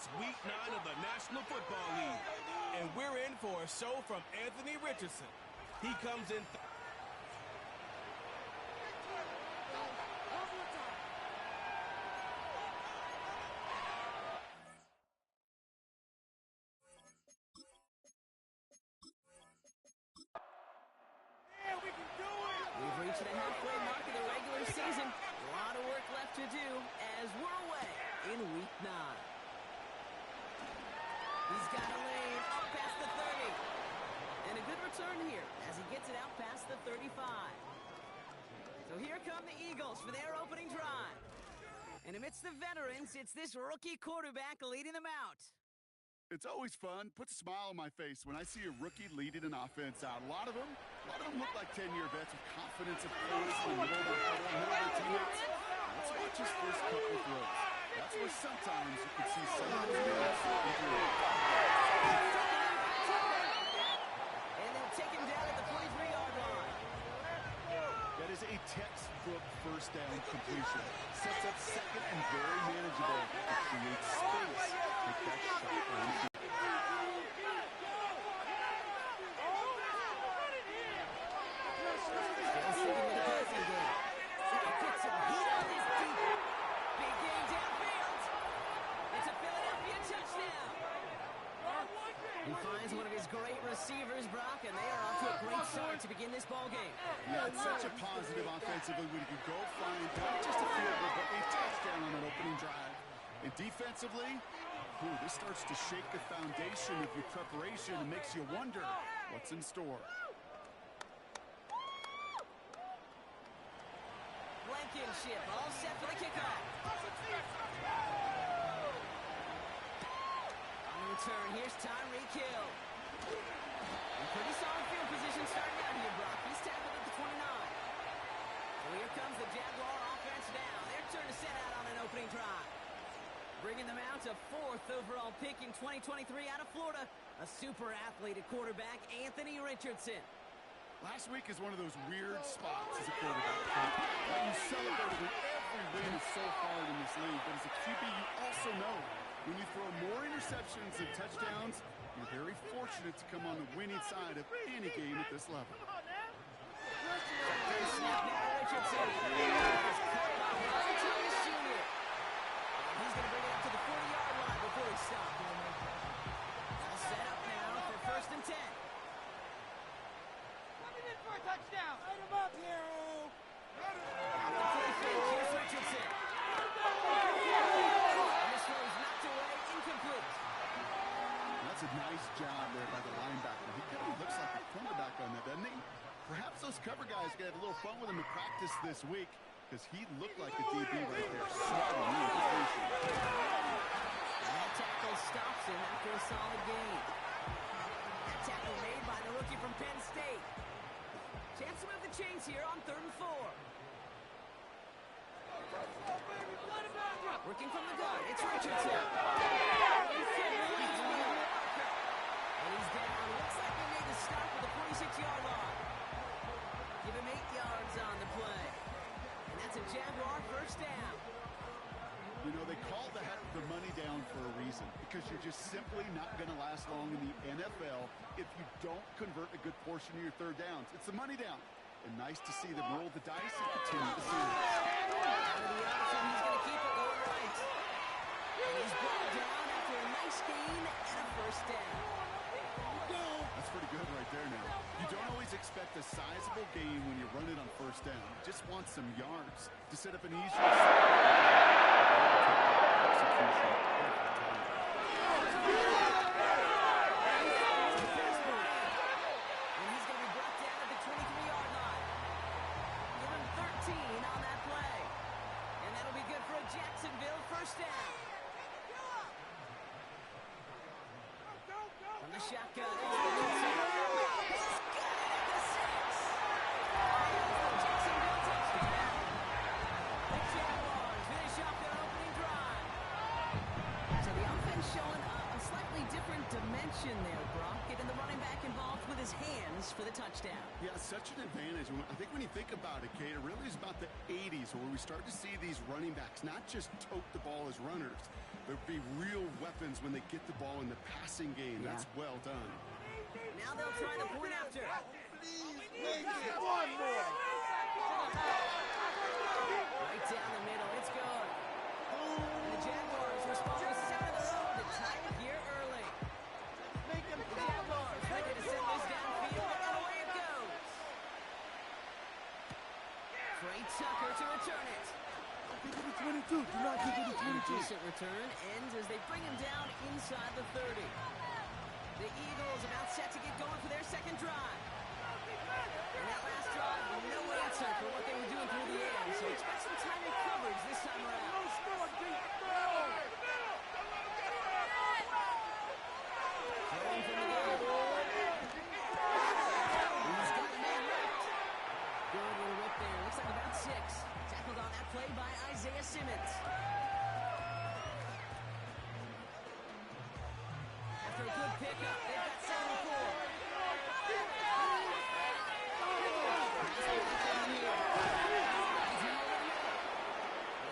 It's week 9 of the National Football League, and we're in for a show from Anthony Richardson. He comes in. We've reached the halfway mark of the regular season. A lot of work left to do as we're away in week 9. He's got a lane up past the 30. And a good return here as he gets it out past the 35. So here come the Eagles for their opening drive. And amidst the veterans, it's this rookie quarterback leading them out. It's always fun, puts a smile on my face when I see a rookie leading an offense out. A lot of them look like 10-year vets with confidence of course in the middle of their teammates. Let's watch his first couple of throws. That's where sometimes you can see some of those guys. And they'll take him down at the 43-yard line. That is a textbook first down completion. Sets up second and very manageable. It creates space. Take that shot on the field. He finds one of his great receivers, Brock, and they are off to a great start to begin this ball game. Yeah, it's such a positive offensively when you can go find not just a field goal, but a touchdown on an opening drive. And defensively, this starts to shake the foundation of your preparation and makes you wonder what's in store. Blankenship all set for the kickoff. On the return, here's Tyreek Hill. And pretty solid field position starting out here, Brock. He's tackled at the 29. So here comes the Jaguar offense now. Their turn to set out on an opening drive. Bringing them out to 4th overall pick in 2023 out of Florida, a super athlete at quarterback, Anthony Richardson. Last week is one of those weird spots as a quarterback. You celebrate when every win is so hard in this league, but as a QB, you also know when you throw more interceptions than touchdowns, you're very fortunate to come on the winning side of any game at this level. Snap now, Richardson. He's going to bring it up to the 40-yard line before he stops. All set up now for 1st and 10. Coming in for a touchdown. Light him up, hero. Out the play fake, here's Richardson. And this throw is knocked away, incomplete. That's a nice job there by the linebacker. He kind of looks like a cornerback on that, doesn't he? Perhaps those cover guys can have a little fun with him in practice this week, because he looked like a DB right there, swatting the completion. That tackle stops him after a solid gain. That tackle made by the rookie from Penn State. Chance to move the chains here on 3rd and 4. Working from the gun, it's Richardson. And he's down. Looks like they made the stop at the 46-yard line. Give him 8 yards on the play. And that's a Jaguar first down. You know, they call that the money down for a reason, because you're just simply not going to last long in the NFL if you don't convert a good portion of your 3rd downs. It's the money down. And nice to see them roll the dice and continue the series. Out of the option, he's going to keep it going right. And he's brought down after a nice gain and a first down. That's pretty good right there now. You don't always expect a sizable gain when you run it on 1st down. You just want some yards to set up an easier execution. And he's going to be brought down at the 23-yard line. Give him 13 on that play. And that'll be good for a Jacksonville first down. From the shotgun, it's Richardson. He's got it at the 6. Jacksonville touchdown. The Jaguars finish off their opening drive. So the offense showing a slightly different dimension there, Brock. Getting the running back involved with his hands for the touchdown. Yeah, such an advantage. I think when you think about it, Kate, it really is about the 80s where we start to see these running backs not just tote the ball as runners, There'll be real weapons when they get the ball in the passing game. Yeah. That's well done. Now they'll try the point after. One more. Right down the middle. It's good. And the Jaguars respond with 7 of their own to tie it here early. The Jaguars ready to send this downfield, and away it goes. Trey Tucker to return it. Give it to 22. Do not give it to 22. Decent return ends as they bring him down inside the 30. The Eagles about set to get going for their second drive. And that last drive, no answer for what they were doing through the air. So expect some time and coverage this time around. Throwing from the gun. He's got a man wrapped. Good little whip there. Looks like about 6. Tackled on that play by Isaiah Simmons. After a good pickup, they've got 7 and 4.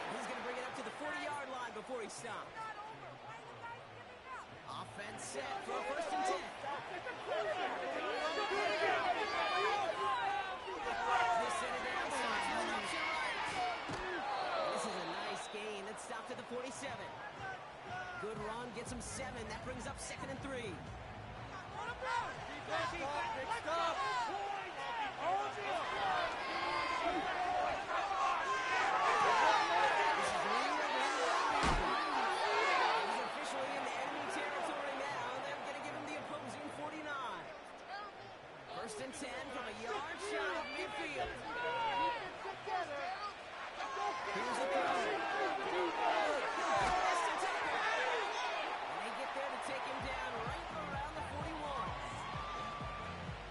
He's going to bring it up to the 40-yard line before he stops. Offense set for a 1st and 10. This set it down, starts with an option right. This is a nice gain. Let's stop to the 47. Good run, gets him 7. That brings up 2nd and 3. He's officially in the enemy territory now. They're going to give him the opposing 49. 1st and 10 from a yard shot of midfield. Here's the throw. And they get there to take him down right around the 41.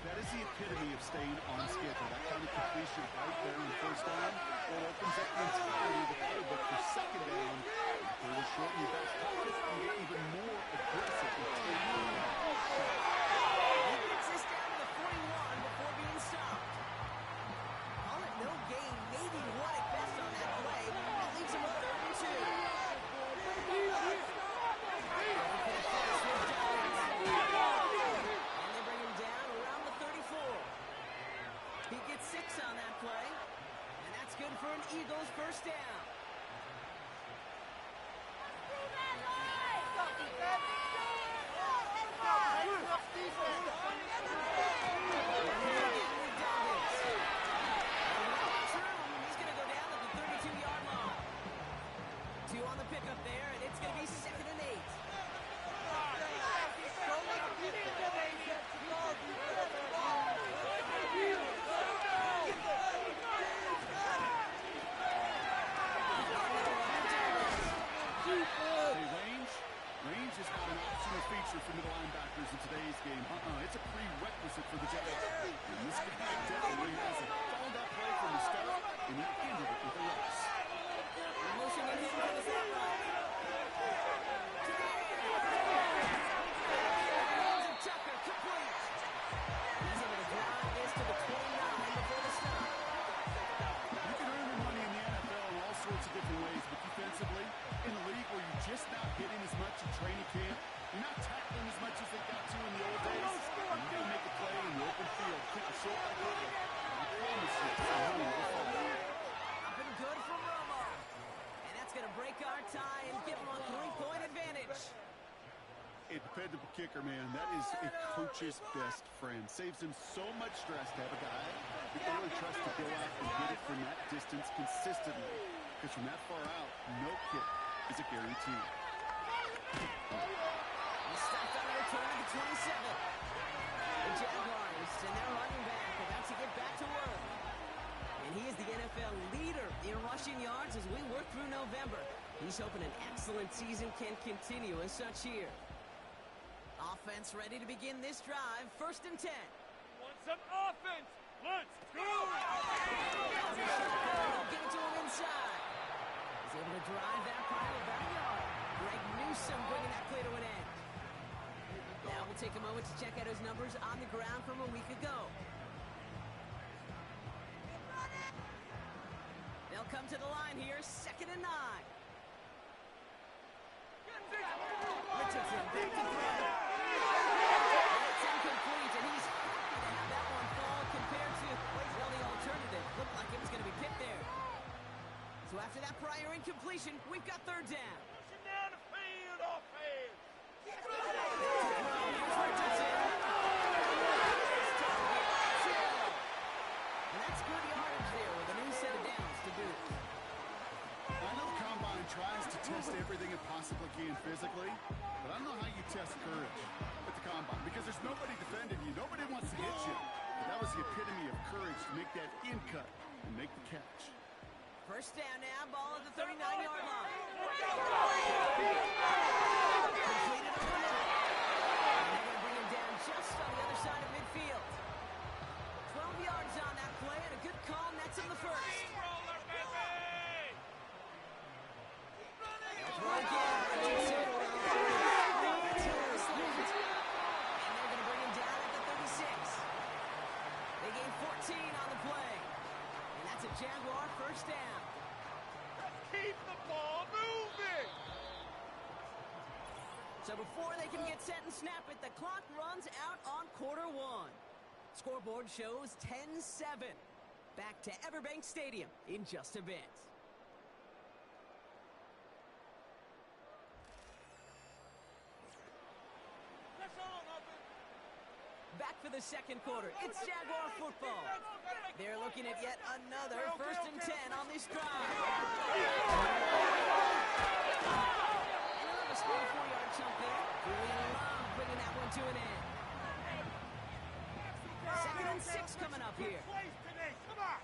That is the epitome of staying on schedule. That kind of completion right there in 1st down, it opens up the entirety of the playbook for 2nd down. They will shorten your back pocket and get even more aggressive with taking that shot. He gets this down to the 41 before being stopped. Call it no gain, maybe 1 at best on that play. That leaves him with 3rd and 2. And they bring him down around the 34. He gets 6 on that play, and that's good for an Eagles 1st down. He's going to go down at the 32-yard line. 2 on the pickup there, and it's going to be 2nd and 8. Range is not an optional feature for middle linebackers in today's game. It's a prerequisite for the Jags. And this guy definitely has it. Called that play from the start, and he ended it with a rush. Motion in for the flat right. Tucker complete. He's able to drive this to the 29 before the stop. You can earn your money in the NFL in all sorts of different ways, but defensively, in a league where you're just not hitting as much in training camp, you're not tackling as much as they got to in the old days, and you got to make a play in the open field. Kick a short like that. I promise you, it's a win will fall. Up and good from Romo. And that's going to break our tie and give him a 3-point advantage. A dependable kicker, man. That is a coach's best friend. Saves him so much stress to have a guy who can really trust to go out and get it from that distance consistently. Because from that far out, no kick is a guarantee. He stopped on a return to the 27. The Jaguars and their running back about to get back to work. And he is the NFL leader in rushing yards as we work through November. He's hoping an excellent season can continue as such here. Offense ready to begin this drive. 1st and 10. Want some offense? Let's go! Get it to him inside. He's able to drive that pile about a yard. Greg Newsome bringing that play to an end. Now we'll take a moment to check out his numbers on the ground from a week ago. They'll come to the line here, 2nd and 9. motion. Back to throw. It's incomplete, and he's happy to have that one fall compared to, well, the alternative. Looked like it was going to be picked there. So after that prior incompletion, we've got third down. Pushing down the field, offense. And that's good yardage there with a new set of downs to boot. I know the Combine tries to test everything it possibly can physically, but I don't know how you test courage at the Combine because there's nobody defending you. Nobody wants to hit you. But that was the epitome of courage to make that in cut and make the catch. First down now, ball at the 39-yard line. Completed over the middle. And they're going to bring him down just on the other side of midfield. 12 yards on that play, and a good call nets him the first. Roller, baby! Throw again, Richardson. And they're going to bring him down at the 36. They gain 14 on the play. And that's a Jaguar first down. Keep the ball moving! So before they can get set and snap it, the clock runs out on quarter one. Scoreboard shows 10-7. Back to Everbank Stadium in just a bit. Press on, offense! Back for the second quarter. It's Jaguar football. They're looking at yet another first and 10 on this drive. Another small 4-yard chunk there. Julian Love bringing that one to an end. Second and 6 coming up here. Plays today, come on!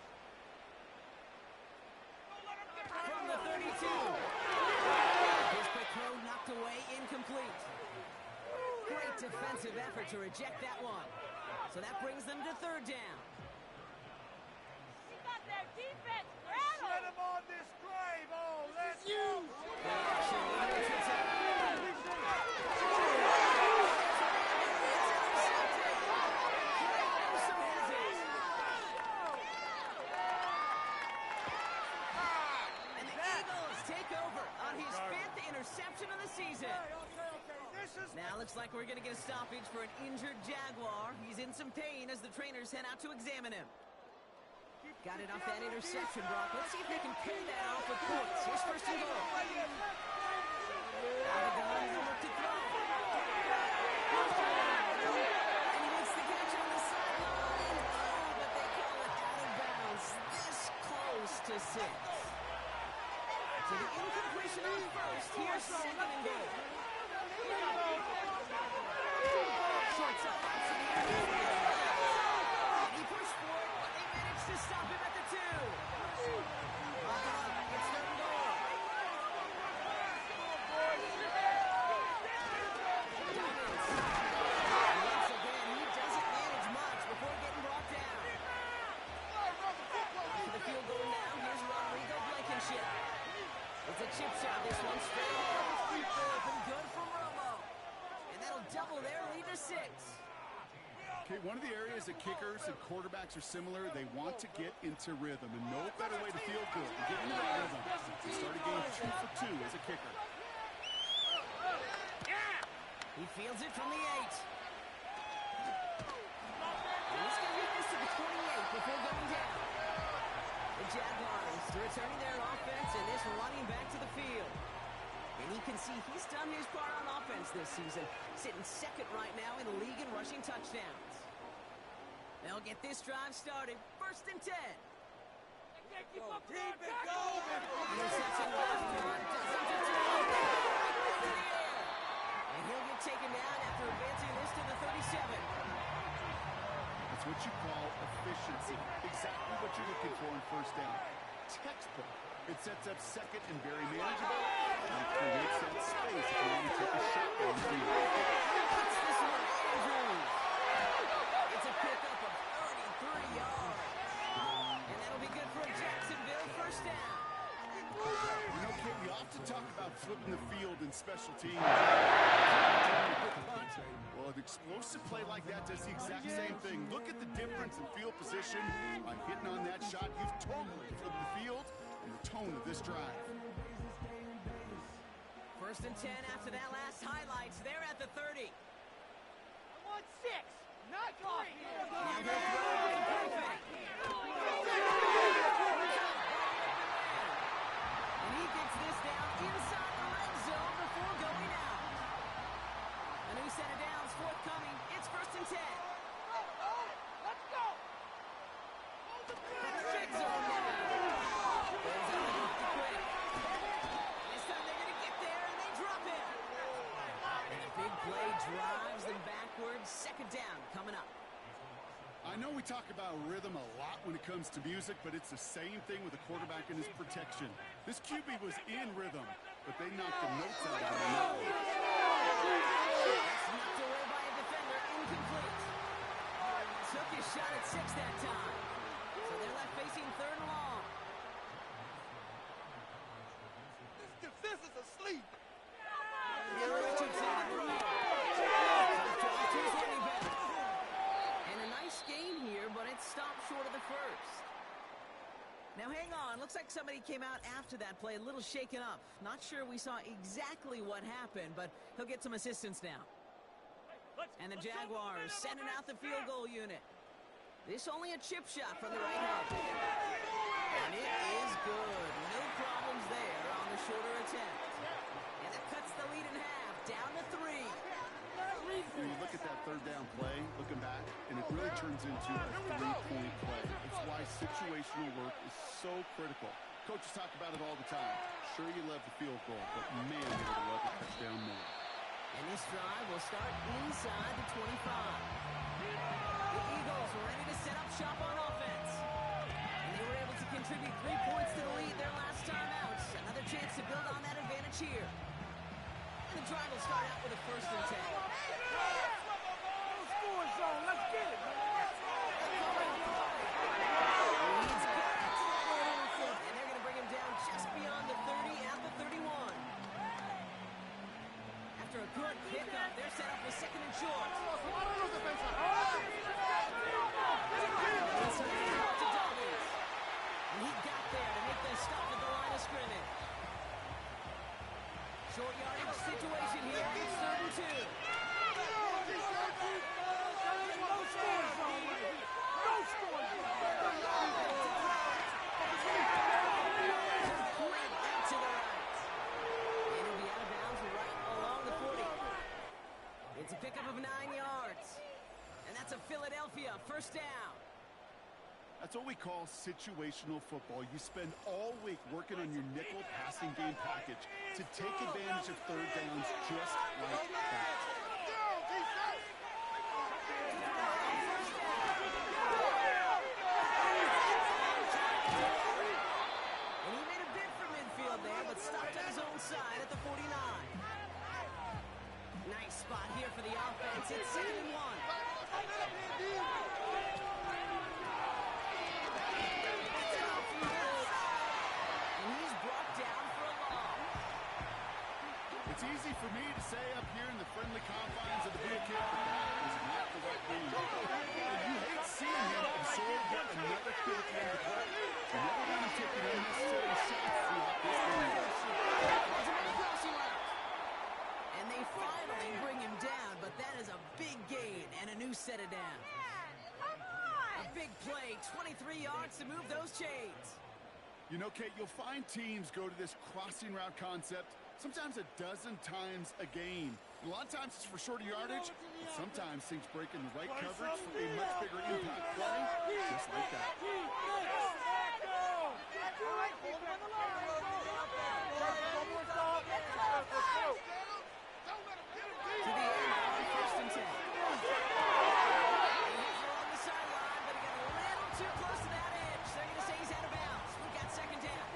Don't let him get From the 32. His quick throw knocked away, incomplete. Great defensive effort to reject that one. So that brings them to third down. He got their defense Set rattled. him on this drive, oh, let's go! And the Eagles take over on his 5th interception of the season. This is Now looks like we're going to get a stoppage for an injured Jaguar. He's in some pain as the trainers head out to examine him. Got it off that interception, Brock. Let's see if they can pay that off with points. Here's first and goal. Out of the gun, he'll look to throw. And he makes the catch on the sideline. Oh, but they call it out of bounds. This close to 6. So the incompletion on first. Here's second and goal. Shorts up out to the end. And he pushed for it, but they managed to stop him at the 2. It's third and goal. Dominance. And once again, he doesn't manage much before getting brought down. To the field goal now. Here's Rodrigo Blankenship. It's a chip shot. This one straight ahead. Open good from Romo. And that'll double their lead to 6. Okay, one of the areas that kickers and quarterbacks are similar, they want to get into rhythm, and no better way to feel good and get into that rhythm to start a game 2 for 2 as a kicker. He fields it from the 8. And he's going to get this to the 28 before going down. The Jaguars returning their offense and this running back to the field. And you can see he's done his part on offense this season, sitting second right now in the league in rushing touchdowns. They'll get this drive started. First and 10. keep up the go! Interception last one. Doesn't deter. In the air. And he'll get taken down after advancing this to the 37. That's what you call efficiency. Exactly what you're looking for in first down. Textbook. It sets up second and very manageable. And it creates that space if you want to take a shot down the field. Hits this one, Andrews. It's a pickup of 33 yards. And that'll be good for a Jacksonville first down. You know, Kid, we often talk about flipping the field in special teams. Well, an explosive play like that does the exact same thing. Look at the difference in field position. By hitting on that shot, you've totally flipped the field and the tone of this drive. First and 10 after that last highlights. They're at the 30. I want 6, not 3. Now they'll throw off the play fake. And he gets this down inside the red zone before going out. A new set of downs forthcoming. It's first and 10. Let's go. Red zone now. Goes out and off the quick. This time they're going to get there, and they drop him. And a big play drives them backwards. Second down coming up. I know we talk about rhythm a lot when it comes to music, but it's the same thing with a quarterback and his protection. This QB was in rhythm, but they knocked the notes out of him. That's knocked away by a defender. Incomplete. Took his shot at 6 that time. So they're left facing third and long. This defense is asleep. Richardson to throw. To his running back. And a nice gain here, but it stopped short of the first. Now hang on, looks like somebody came out after that play a little shaken up. Not sure we saw exactly what happened, but he'll get some assistance now. And the Jaguars sending out the field goal unit. This only a chip shot from the right hand. And it is good. No problems there on the shorter attempt. And it cuts the lead in half, down to 3. When you look at that third down play, looking back, and it really turns into a three-point play. It's why situational work is so critical. Coaches talk about it all the time. Sure, you love the field goal, but man, you would love the touchdown more. And this drive will start inside the 25. The Eagles are ready to set up shop on offense. And they were able to contribute 3 points to the lead their last time out. Another chance to build on that advantage here. And the drive will start out with a first and 10. Score zone. Let's get it, man. Leads got it. And they're going to bring him down just beyond the 30 at the 31. After a good pickup, they're set up with second and short. And he got there to make the stop at the line of scrimmage. Short yardage situation here. It's third and 2. No score zone right here. No score zone. Complete out to the right. And he'll be out of bounds right along the 40. It's a pickup of 9 yards. And that's a Philadelphia first down. That's what we call situational football. You spend all week working on your nickel passing game package to take advantage of third downs just like that. And he made a bid for midfield there, but stopped on his own side at the 49. Nice spot here for the offense. It's 2nd and 1. It's easy for me to say up here in the friendly confines of the boot camp, but that is not the right thing. You hate seeing him absorb yet another critical end of play. You never want him taking unnecessary shots throughout this game. And they finally bring him down, but that is a big gain and a new set of downs. A big play, 23 yards to move those chains. You know, Kate, you'll find teams go to this crossing route concept sometimes a dozen times a game. A lot of times it's for shorter yardage, but sometimes things break in the right coverage for a much bigger impact play, just like that. To the end on first and 10. He's along the sideline, but he got a little too close to that edge. They're going to say he's out of bounds. We got second down.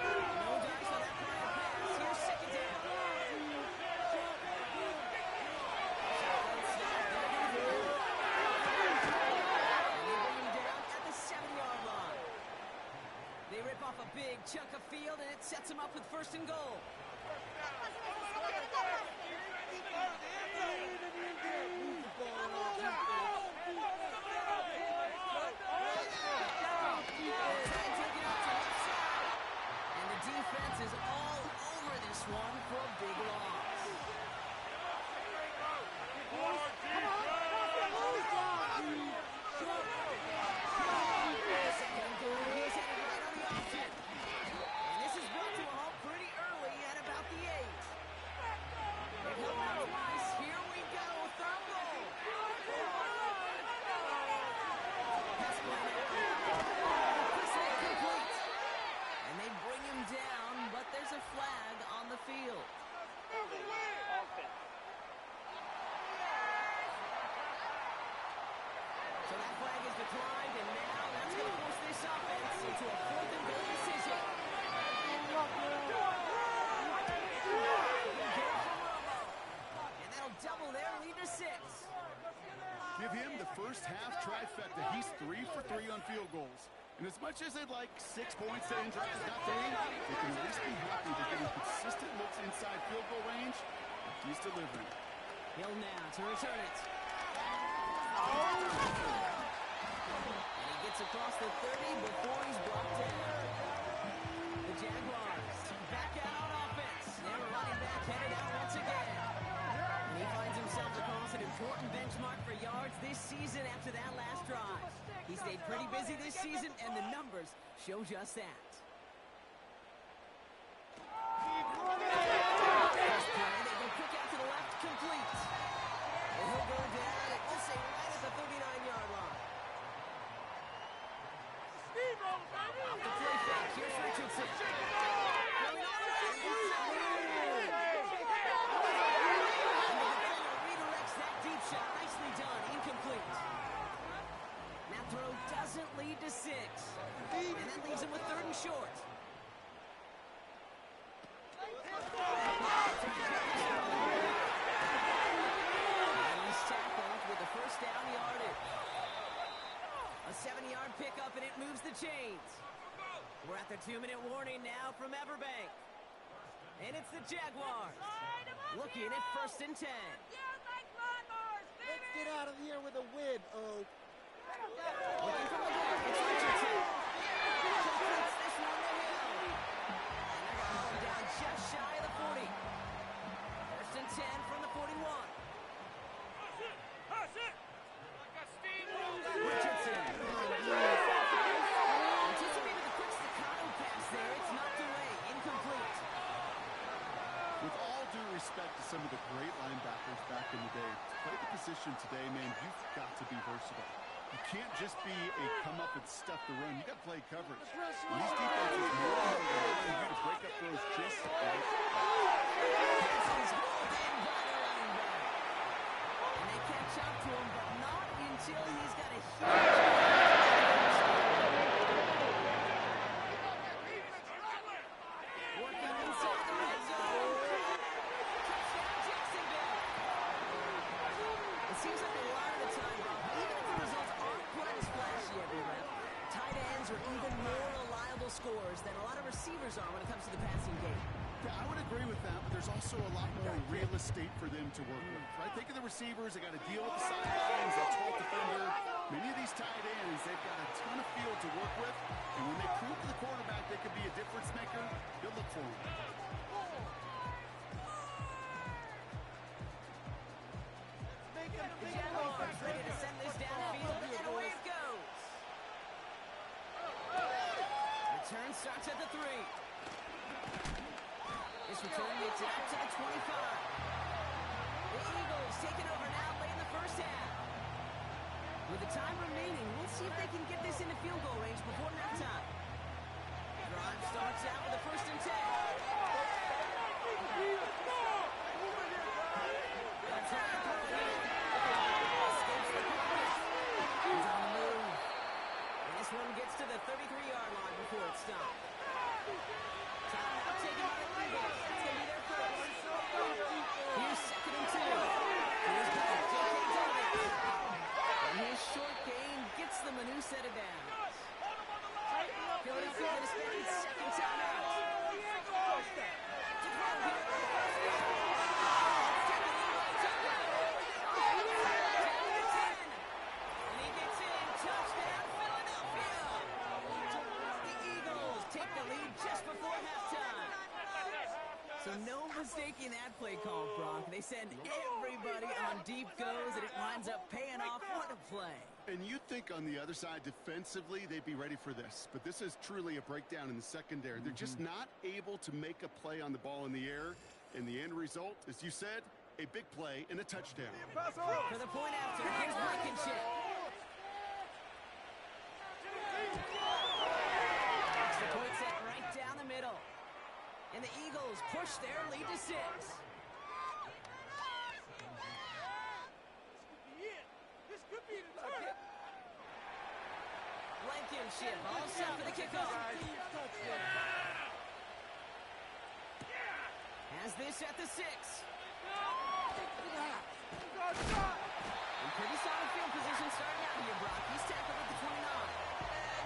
No dice on that prior pass. Here's second down. They rip off a big chunk of field, and it sets them up with first and goal. And the defense is all over this one for a first half trifecta. He's 3 for 3 on field goals. And as much as they'd like 6 points to end drives, not 3, they can at least be happy they're getting consistent looks inside field goal range. He's delivering. Hill now to return it. And he gets across the 30 before he's brought down. The Jaguars back out on offense. Their running back headed out once again. And he finds himself across an important benchmark for yards this season after that last drive. He stayed pretty busy this season, and the numbers show just that. First play, they go quick out to the left, complete. And he'll go down, and we'll say right at the 39-yard line. Off the play fake, here's Richardson. Going all the way inside. And the defender redirects that deep shot. Nicely done, incomplete. That throw doesn't lead to 6. And that leaves him with 3rd and short. And he's tackled with the first down yardage. A 7-yard pickup, and it moves the chains. We're at the 2-minute warning now from Everbank. And it's the Jaguars looking at 1st and 10. Let's get out of here with a win, oh. Looking from the gun, it's Richardson. Completes this one to Hill. And they're going to haul him down just shy of the 40. 1st and 10 from the 41. Richardson. Anticipated the quick staccato pass there. It's knocked away. Incomplete. With all due respect to some of the great linebackers back in the day, to play the position today, man, you've got to be versatile. You can't just be a come up and stuff the run. You got to play coverage. And these defenses more allowing you to break up throws just like that. He's hauled in by the running back. And they catch up to him, but not until he's got a huge... Working inside the red zone. Touchdown, Jacksonville. It seems like a lot of the time, Bob, even if the results aren't quite as flashy every rep, tight ends are even more reliable scorers than a lot of receivers are when it comes to the passing game. Yeah, I would agree with that, but there's also a lot more real estate for them to work with, right? Think of the receivers. They got to deal with the sidelines, that 12th defender. Many of these tight ends, they've got a ton of field to work with, and when they prove to the quarterback they could be a difference maker, they'll look for him. The Jaguars ready to send this downfield, and away it goes. Return starts at the 3. This return gets it out to the 25. The Eagles taking over now late in the first half. With the time remaining, we'll see if they can get this into field goal range before halftime. Drive starts out with a 1st and 10. That's right, escapes the pocket. He's on the move. And this one gets to the 33-yard line before it's stopped. Time out taken by the Eagles. That's going to be their first. Here's 2nd and 2. Here's back J.K. Dobbins. And his short gain gets them a new set of downs. Philadelphia going to spend its 2nd timeout. To throw here. And he gets in. Touchdown, Philadelphia. The Eagles take the lead just before halftime. So no mistaking that play call, Brock. They send everybody on deep goes, and it winds up paying off. What a play. And you'd think on the other side, defensively, they'd be ready for this. But this is truly a breakdown in the secondary. They're just not able to make a play on the ball in the air. And the end result, as you said, a big play and a touchdown. For the point after, here's Blankenship. Extra point set right down the middle. And the Eagles push their lead to 6. Blankenship all set for the kickoff. Has this at the 6. And Pretty solid field position starting out here, Brock. He's tackled at the 29.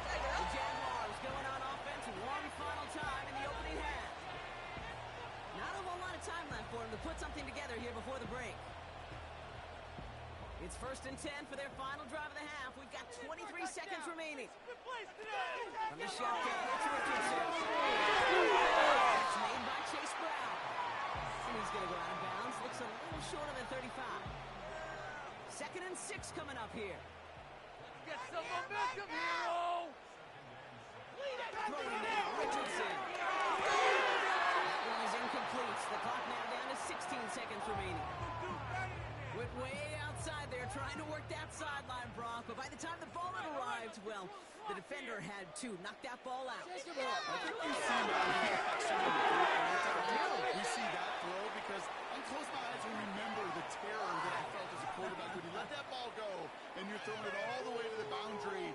The Jaguars going on offense one final time in the opening half. Not a whole lot of time left for him to put something together here before the break. It's 1st and 10 for their final drive of the half. We've got 23 seconds remaining. From the shotgun, it's Richardson. It's made by Chase Brown. And he's going to go out of bounds. Looks a little short of the 35. 2nd and 6 coming up here. Get some momentum, hero! Throwing down Richardson. That one is incomplete. The clock now down to 16 seconds remaining. Went way outside there trying to work that sideline, Brock. But by the time the ball had arrived, well, the defender had to knock that ball out. I think you see that. We see that throw because I close my eyes and remember the terror that I felt as a quarterback when you let that ball go and you're throwing it all the way to the boundary.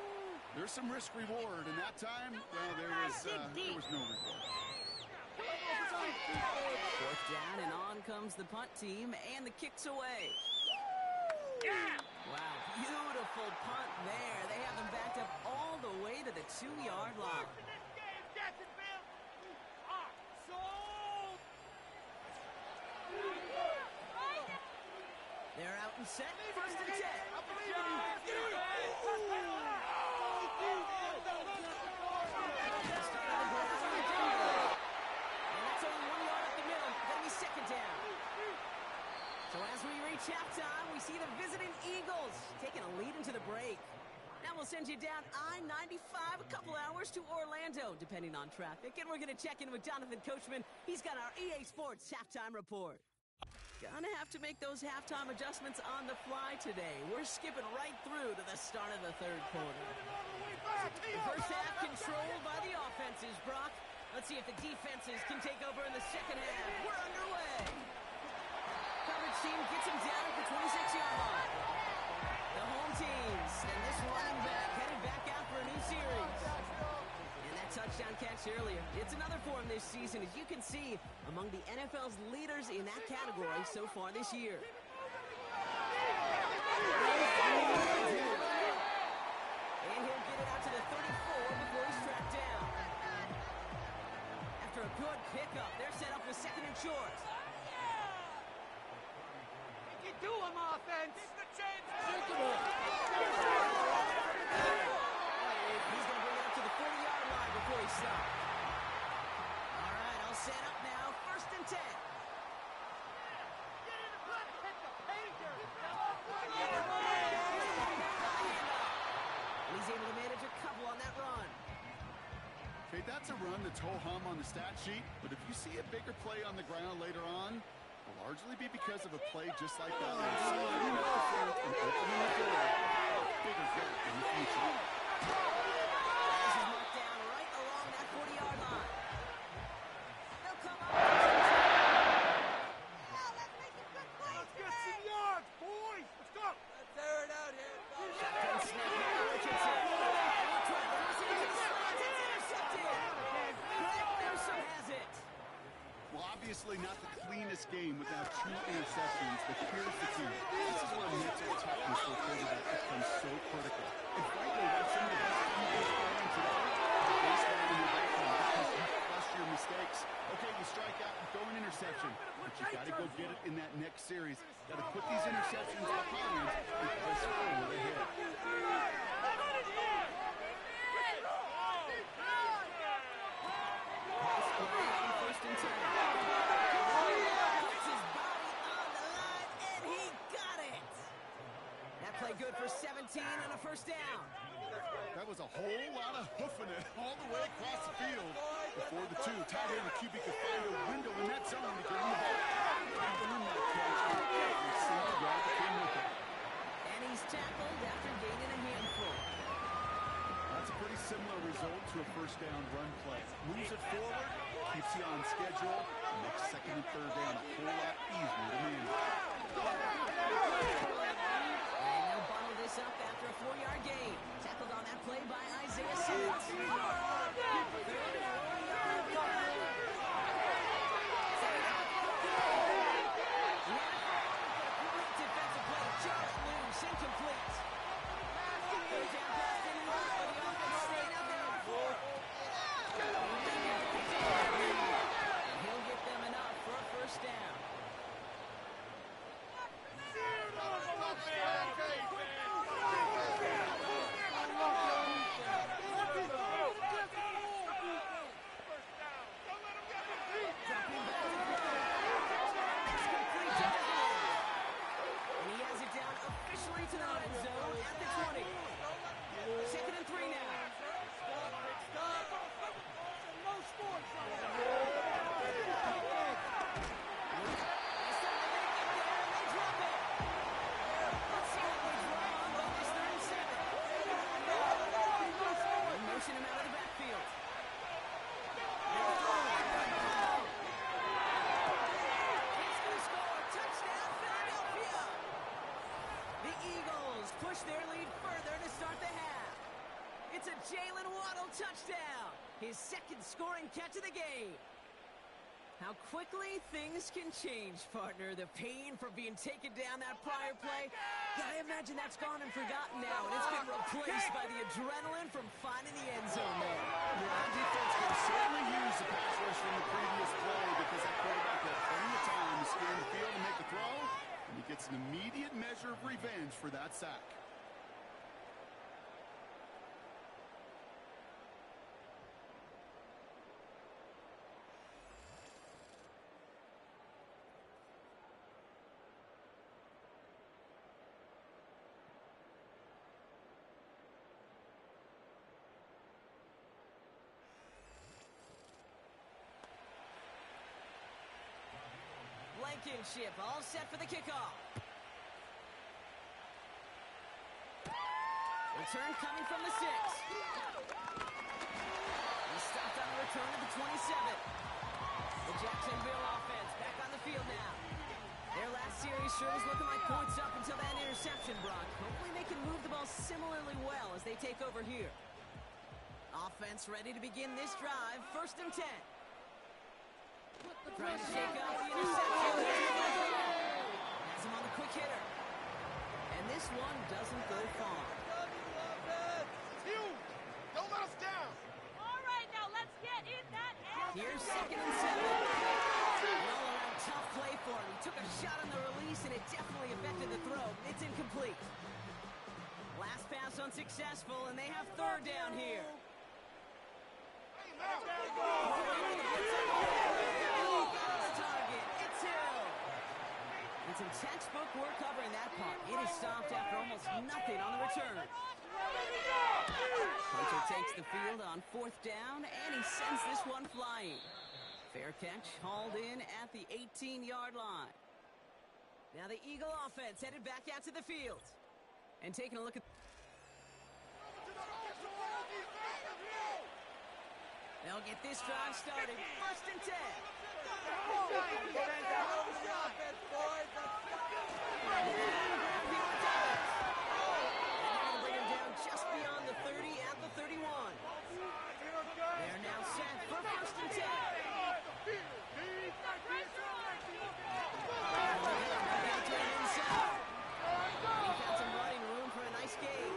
There's some risk reward, and that time, well, there was no reward. 4th down, and on comes the punt team, and the kick's away. Wow, beautiful punt there. They have them backed up all the way to the 2-yard line. They're out and set. 1st and 10. So as we reach halftime, we see the visiting Eagles taking a lead into the break. Now we'll send you down I-95 a couple hours to Orlando, depending on traffic. And we're going to check in with Jonathan Coachman. He's got our EA Sports halftime report. Gonna have to make those halftime adjustments on the fly today. We're skipping right through to the start of the 3rd quarter. The first half controlled by the offenses, Brock. Let's see if the defenses can take over in the 2nd half. We're underway. Coverage team gets him down at the 26-yard line. The home teams and this running back headed back out for a new series. And that touchdown catch earlier, it's another for him this season, as you can see, among the NFL's leaders in that category so far this year. And he'll get it out to the 34 before he's tracked down. After a good pickup, they're set up with 2nd and short. You do him, offense! He's going to bring it up to the 40-yard line before he stops. All right, all set up now. 1st and 10. And he's able to manage a couple on that run. Okay, that's a run that's ho-hum on the stat sheet, but if you see a bigger play on the ground later on, will largely be because of a play just like that one. So you know and opening the door, a bigger goal in the future. This is marked down right along that 40-yard line. They'll come up. Let's get some yards, boys! Let's go! Let's air it out here. Shotgun snap now, Richardson. Well, obviously not the cleanest game without 2 interceptions, but here's the key. This is where mental toughness for a quarterback becomes so critical. And frankly, that's some of the best QBs playing today. The baseline in your background because you flush your mistakes. Okay, you strike out and throw an interception, but you got to go get it in that next series. Got to put these interceptions behind and press forward ahead. First and 10. Puts his body on the line, and he got it. That play good for 17 and a 1st down. That was a whole lot of hoofing it all the way across the field before the 2. Tight end and QB could find a window in that zone to get him the ball. Earned that catch on every single yard that came with it. And he's tackled after gaining a handful. That's a pretty similar result to a 1st down run play. Moves it forward, keeps you on schedule, makes 2nd and 3rd down a whole lot easier to manage. And they'll bundle this up after a 4-yard gain. Tackled on that play by Isaiah Simmons. Defensive play just loose, incomplete. Jalen Waddle, touchdown. His second scoring catch of the game. How quickly things can change, partner. The pain from being taken down that prior play. Yeah, I imagine that's gone and forgotten now, and it's been replaced by the adrenaline from finding the end zone there. Yeah, defense can certainly use the pass rush from the previous play because that quarterback had plenty of time to scan the field and make a throw, and he gets an immediate measure of revenge for that sack. Blankenship all set for the kickoff. Return coming from the 6. He stopped on the return to the 27. The Jacksonville offense back on the field now. Their last series sure was looking like points up until that interception, Brock. Hopefully they can move the ball similarly well as they take over here. Offense ready to begin this drive. 1st and 10. Trying to shake off the interception. Has him on the quick hitter. And this one doesn't go far. Don't let us down. All right, now let's get in that end. Here's 2nd and 7. An all-around tough play for him. He took a shot on the release, and it definitely affected the throw. It's incomplete. Last pass unsuccessful, and they have 3rd down here. It's some textbook work covering that punt. It is stopped after almost nothing on the return. Punter takes the field on 4th down, and he sends this one flying. Fair catch, hauled in at the 18-yard line. Now the Eagle offense headed back out to the field. And taking a look at... They'll get this drive started. 1st and 10. Bring him down just beyond the 30 at the 31. They're now set for 1st and 10. He's got some running room for a nice gain.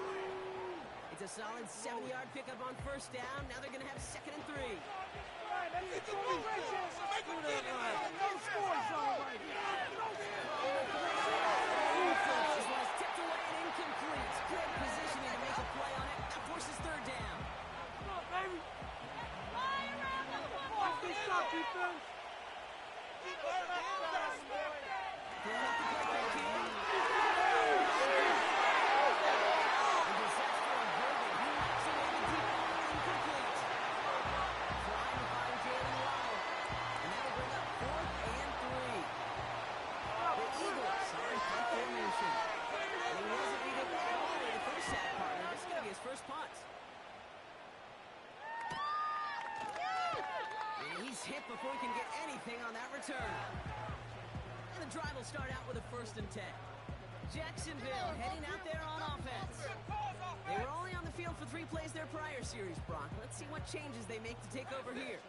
It's a solid 7-yard pickup on 1st down. Now they're going to have 2nd and 3. This one is tipped away and incomplete. Good positioning to make a play on it. That forces 3rd down. Fly around the football. Throwing up the playback here. First punt. And he's hit before he can get anything on that return. And the drive will start out with a 1st and 10. Jacksonville heading out there on offense. They were only on the field for 3 plays their prior series, Brock. Let's see what changes they make to take over here.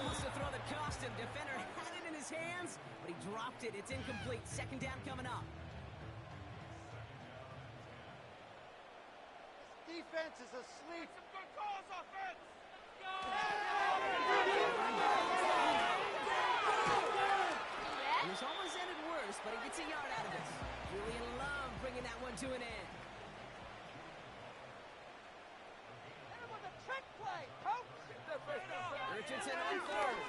Almost a throw that cost him. Defender had it in his hands, but he dropped it. It's incomplete. 2nd down coming up. Defense is asleep. Some good calls, offense. And this almost ended worse, but he gets a yard out of it. Julian Love bringing that one to an end. That was a trick play, coach. Richardson on 3rd.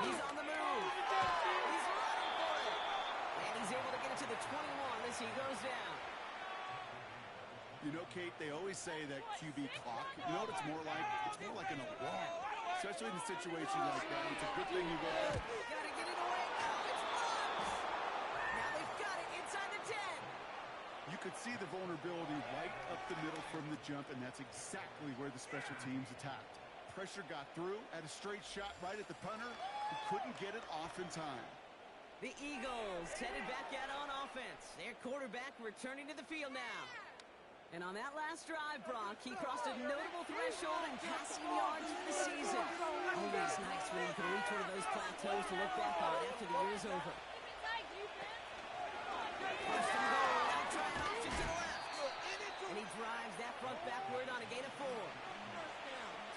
He's on the move. He's running for it. And he's able to get it to the 21 as he goes down. You know, Kate, they always say that QB clock, you know what it's more like? It's more like an alarm. Especially in a situation like that. It's a good thing you go. Gotta get it away. Oh, it's blocked. Now they've got it inside the 10. You could see the vulnerability right up the middle from the jump, and that's exactly where the special teams attacked. Pressure got through, at a straight shot right at the punter, who couldn't get it off in time. The Eagles headed back out on offense. Their quarterback returning to the field now. And on that last drive, Brock, he crossed a notable threshold in passing yards for the season. Always nice when you can reach one of those plateaus to look back on after the year's over. First and goal, now try an option to the left. And he drives that front backward on a gain of 4.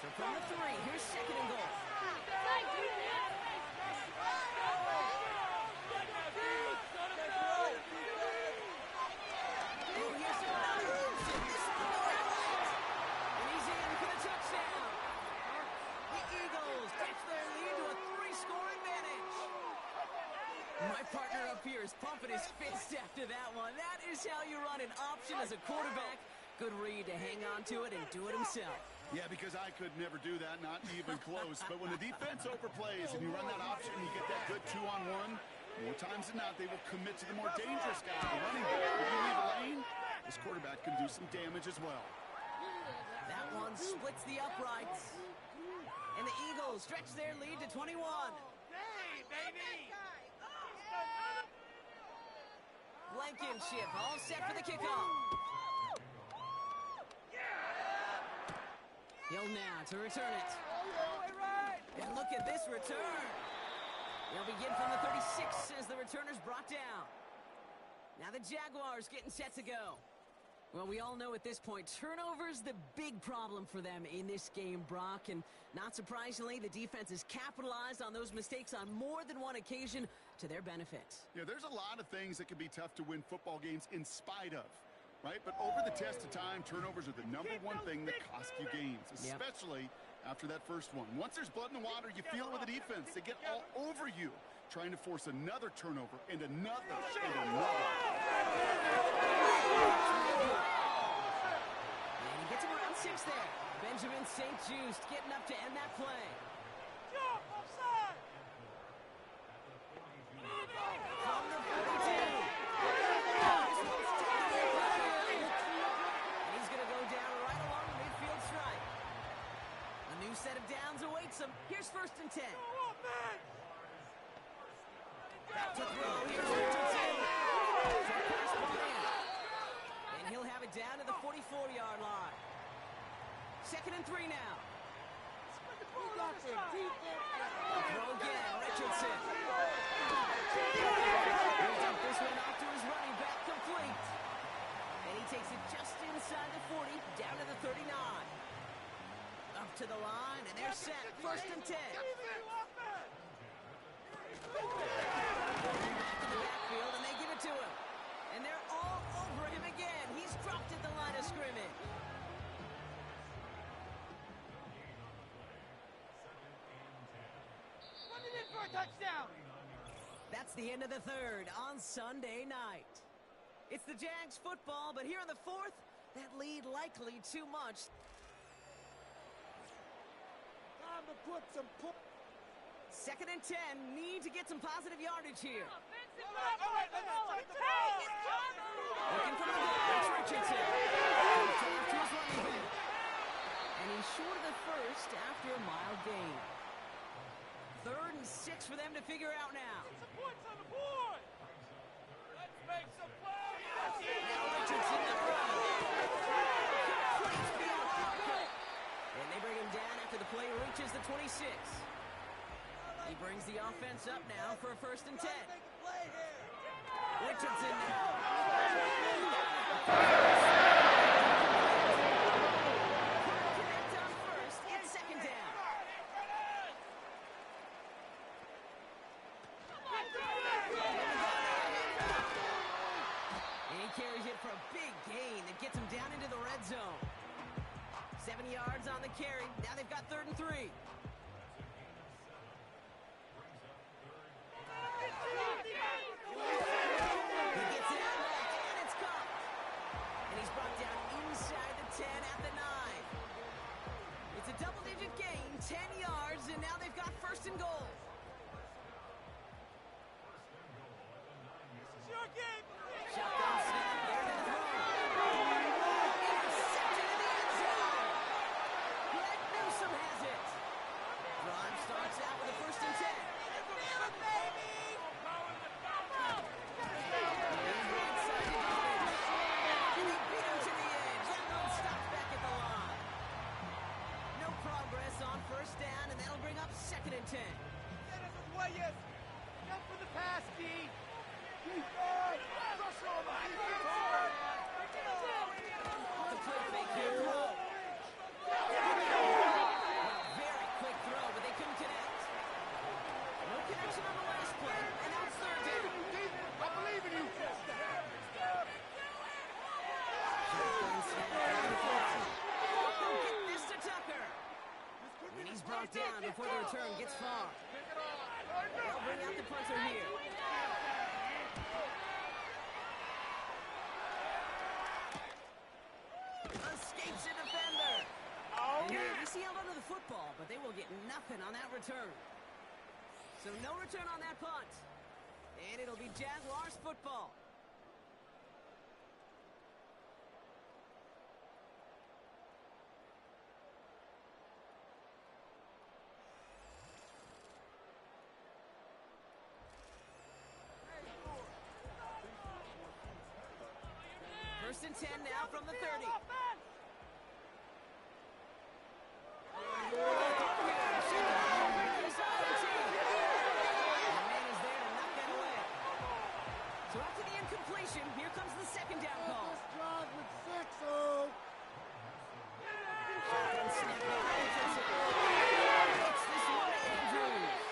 So from the 3, here's second and goal. My partner up here is pumping his fist after that one. That is how you run an option as a quarterback. Good read to hang on to it and do it himself. Yeah, because I could never do that, not even close. But when the defense overplays and you run that option, you get that good 2-on-1. More times than not, they will commit to the more dangerous guy, the running back. If you leave a lane, this quarterback can do some damage as well. That one splits the uprights. And the Eagles stretch their lead to 21. Hey, baby! Blankenship all set for the kickoff. Hill now to return it. And look at this return. They'll begin from the 36 as the returner's brought down. Now the Jaguars getting set to go. Well, we all know at this point, turnover's the big problem for them in this game, Brock. And not surprisingly, the defense has capitalized on those mistakes on more than one occasion to their benefit. Yeah, there's a lot of things that can be tough to win football games in spite of, right? But over the test of time, turnovers are the #1 thing that cost you games, especially after that first one. Once there's blood in the water, you feel it with the defense. They get all over you, trying to force another turnover and another and another. And he gets him around 6 there. Benjamin St. Just getting up to end that play. Jump, offside! From the 42. And he's going to go down right along the midfield stripe. A new set of downs awaits him. Here's 1st and 10. Go on, man! Back to throw. Here's Richardson. Short pass ball in. And he'll have it down to the 44-yard line. 2nd and 3 now. Throw again, Richardson. He'll dump this one off to his running back, complete. And he takes it just inside the 40, down to the 39. Up to the line, and they're set. 1st and 10. Back in the backfield, and they give it to him. And they're all over him again. He's dropped at the line of scrimmage. For a touchdown. That's the end of the 3rd on Sunday night. It's the Jags football, but here in the 4th, that lead likely too much. Time to put some 2nd and 10, need to get some positive yardage here. All right, let's take the ball. Looking for the goal, it's Richardson. To his running back. And he's short of the 1st after a mild gain. 3rd and 6 for them to figure out now. Some points on the board. Let's make some plays. Now Richardson to throw. And they bring him down after the play reaches the 26. He brings the offense up now for a 1st and 10. Richardson now. Connect on 1st. It's 2nd down. And he carries it for a big gain that gets him down into the red zone. 7 yards on the carry. Now they've got 3rd and 3. He gets it out left, and it's caught. And he's brought down inside the 10 at the 9. It's a double-digit gain, 10 yards, and now they've got 1st and goal. It's your game. Shotgun snap, there to the throw. Intercepted in the end zone. Greg Newsome has it. Drive starts out with a 1st and 10. 2nd and 10. Jump for the pass, Key. Pressure on the defense. The play fake here, throw. Very quick throw, but they couldn't connect. No connection on the last play, and now it's 3rd down. I believe in you. They'll get this to Tucker. And he's brought down before the return gets far. They'll bring out the punter here. Escapes a defender. And here, we see held onto the football, but they will get nothing on that return. So no return on that punt. And it'll be Jaguars football. First and 10 now from the 30. So after the incompletion, here comes the 2nd down call. Drive with 6-0. Shotgun snap by Richardson. Gets this one to Andrews.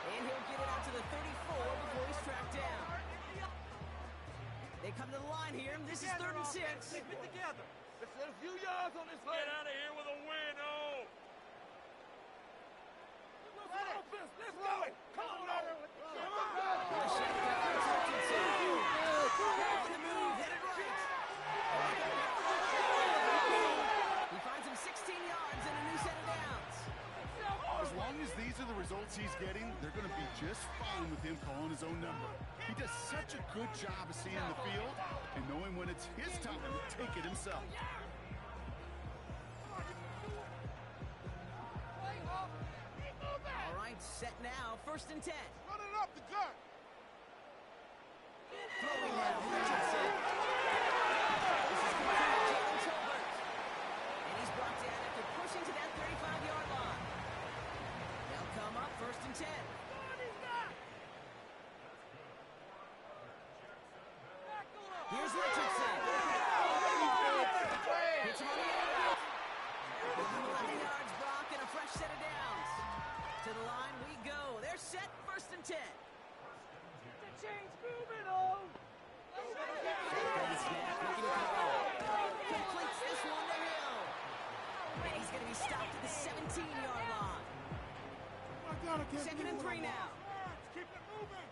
And he'll get it out to the 34 before he's tracked down. They come to the line here. This is 3rd and 6. Keep it together. Let's get a few yards on this play. Get out of here with a win, oh! Let's go. Come on, Ryder. The shotgun is Richardson. On the move, headed right. He finds him 16 yards and a new set of downs. As long as these are the results he's getting, they're going to be just fine with him calling his own number. He does such a good job of seeing the field and knowing when it's his time to take it himself. All right, set now. 1st and 10. Run it up the gut. Throwing now, Richardson. This is complete to Jalen Tolbert. And he's brought down after pushing to that 35-yard line. They'll come up 1st and 10. Here's Richardson. Hits him on the end. 11 yards, Brock, and a fresh set of downs. To the line we go. They're set, 1st and 10. Shotgun snap, looking to throw. Completes this one to Hill. And he's going to be stopped at the 17-yard line. 2nd and 3 now. Keep it moving.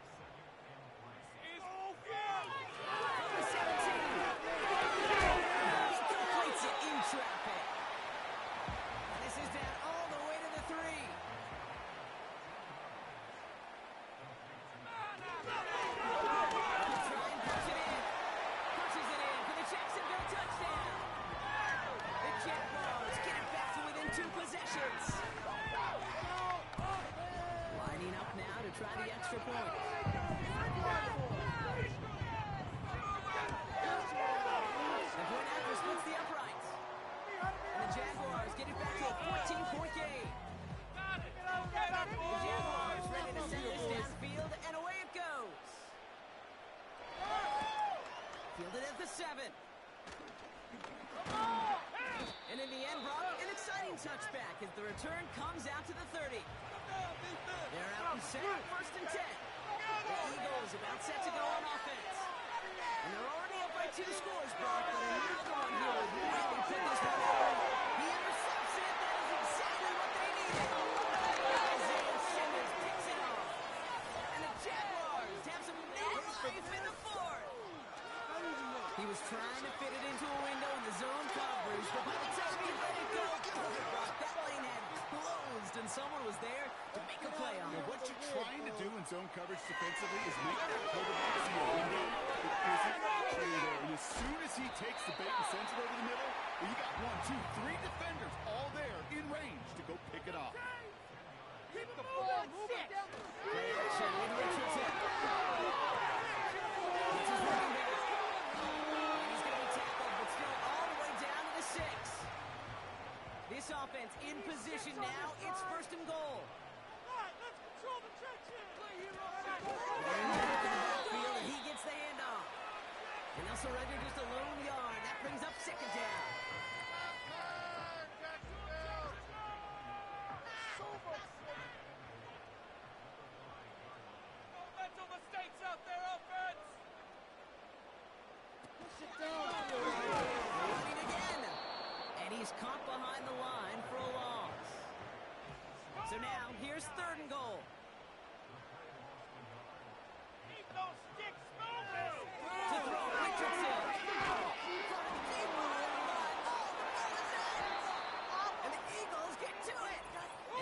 From the 17. He completes it in traffic. And this is down all the way to the 3. Try and punch it in. Punches it in for the Jacksonville touchdown. The Jaguars get it back to within 2 possessions. Lining up now to try the extra point. The point after splits the uprights. And the Jaguars get it back to a 14-point game. The Jaguars ready to send this downfield, and away it goes. Fielded at the 7. And in the end, Brock, an exciting touchback as the return comes out to the 30. They're out and set, 1st and 10. The Eagles about set to go on offense. And they're already up by 2 scores, Brock, but another one here would really put this one over. He intercepts it. That is exactly what they needed. Isaiah Simmons picks it off. And the Jaguars have some new life in the 4th. He was trying to fit it into a window in the zone coverage, but by the time he let it go, Brock, that lane had closed, and someone was there to make a play on it. What you're trying to do in zone coverage defensively is make that quarterback see a window that isn't actually there. And as soon as he takes the bait and sends it over the middle, well, you got 1, 2, 3 defenders all there in range to go pick it off. Keep the ball moving down the Play action with Richardson. It's his running back. And he's going to be tackled, but still all the way down to the 6. This offense in position now. It's 1st and goal. Field, and he gets the handoff. And they'll surrender just a lone yard. That brings up second down. Mental mistakes out there, offense. Running again. And he's caught behind the line for a loss. So now, here's third and goal. Keep those sticks moving. To throw, Richardson. And the Eagles get to it.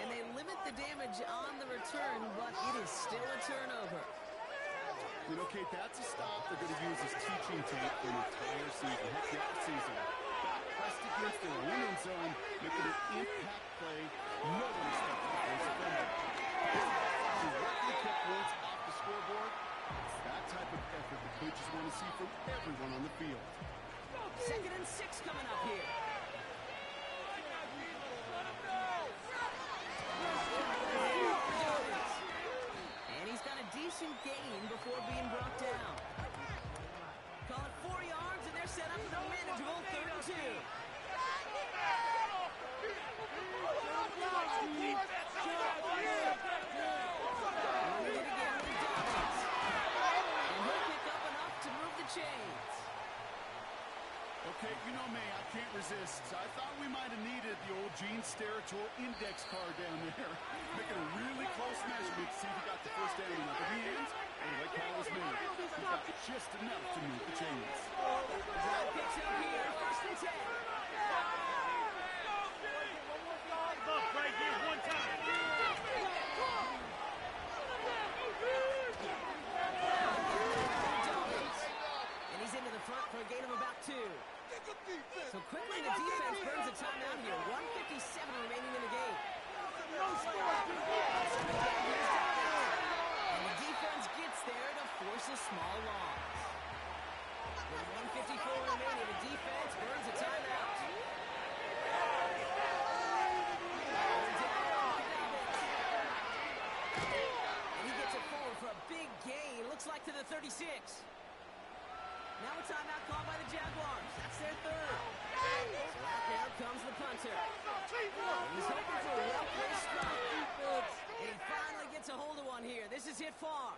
And they limit the damage on the return, but it is still a turnover. You know, Kate, that's a stop they're going to use as teaching tape for an entire season. Heck, the other season. Pressed against their winning zone, making an impact play. No one expected to force a fumble. Directly kept points off the scoreboard. It's that type of effort the coaches want to see from everyone on the field. 2nd and 6 coming up here. And he's got a decent gain before being brought down. Call it 4 yards, and they're set up for a manageable 3rd and 2. Running it again with Dobbins. And he'll pick up enough to move the chains. Okay, you know me, I can't resist. I thought we might have needed the old Gene Steratore index card down there. Making a really close measurement to see if he got the first down enough. In the end, like call was made. He got just enough to move the chains. Drive picks up here, 1st and 10. Up right here, one time. And he's into the front for a gain of about 2. So quickly the defense burns a timeout here. 1:57 remaining in the game. And the defense gets there to force a small loss. With 1:54 remaining, the defense burns a timeout. And he gets it forward for a big gain. Looks like to the 36. Now a timeout called by the Jaguars. That's their 3rd. So out there comes the punter. And he's hoping for a well-placed strike. And he finally gets a hold of one here. This is hit far.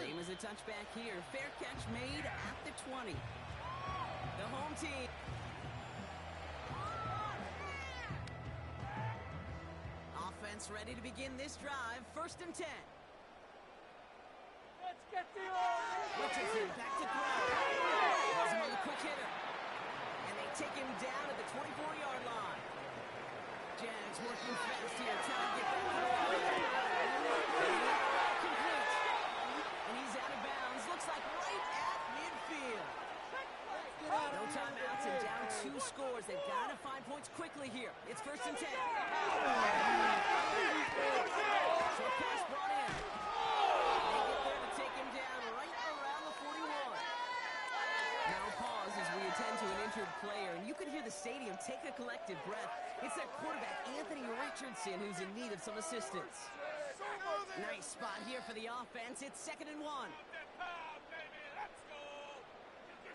Same as a touchback here. Fair catch made at the 20. The home team. Offense ready to begin this drive. 1st and 10. Let's get the all. Richardson back to throw. Has him on the quick hitter. And they take him down at the 24-yard line. Jags working fast here, trying to get back to the line. Complete. And he's out of bounds. Looks like right at midfield. No timeouts and down 2 scores. They've got to find points quickly here. It's 1st and 10. Short pass brought in. They get there to take him down right around the 41. Now pause as we attend to an injured player, and you can hear the stadium take a collective breath. It's their quarterback, Anthony Richardson, who's in need of some assistance. Nice spot here for the offense. It's 2nd and 1.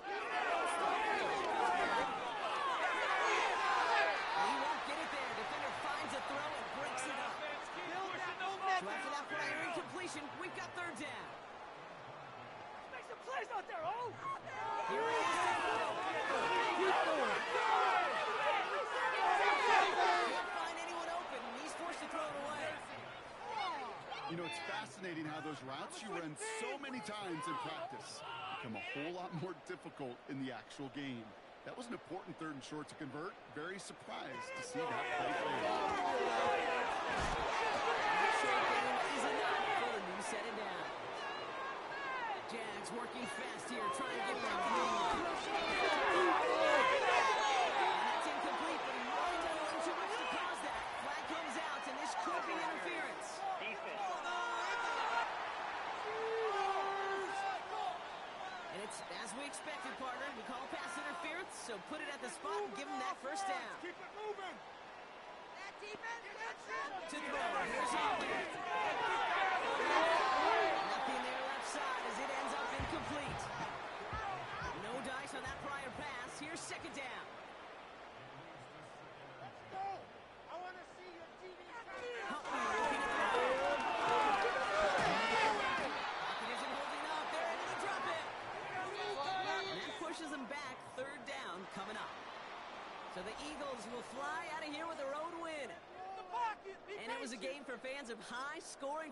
He won't get it there. Defender finds a throw and breaks it up. So after that prior incompletion, we've got 3rd down. Make some plays out there, oh! Here he is. Can't find anyone open, and he's forced to throw it away. You know, it's fascinating how those routes you run so many times in practice become a whole lot more difficult in the actual game. That was an important 3rd and short to convert. Very surprised to see that play fail. Short game is enough for a new set it down. Jags working fast here, trying to get back to the lead. And that's incomplete, but he might have done too much to cause that. Flag comes out, and this could be interference. And it's as we expected, partner. We call pass interference, so put it at the spot and give him that 1st down. Keep it moving. To throw. Here's Holland. Nothing there left side as it ends up incomplete. No dice on that prior pass. Here's second down. I want to see your TV Huntley looking to throw. Pocket isn't holding up. They're into the drop it. And that pushes them back. Third down coming up. So the Eagles will fly out of here with a road win. And it was a game for fans of high-scoring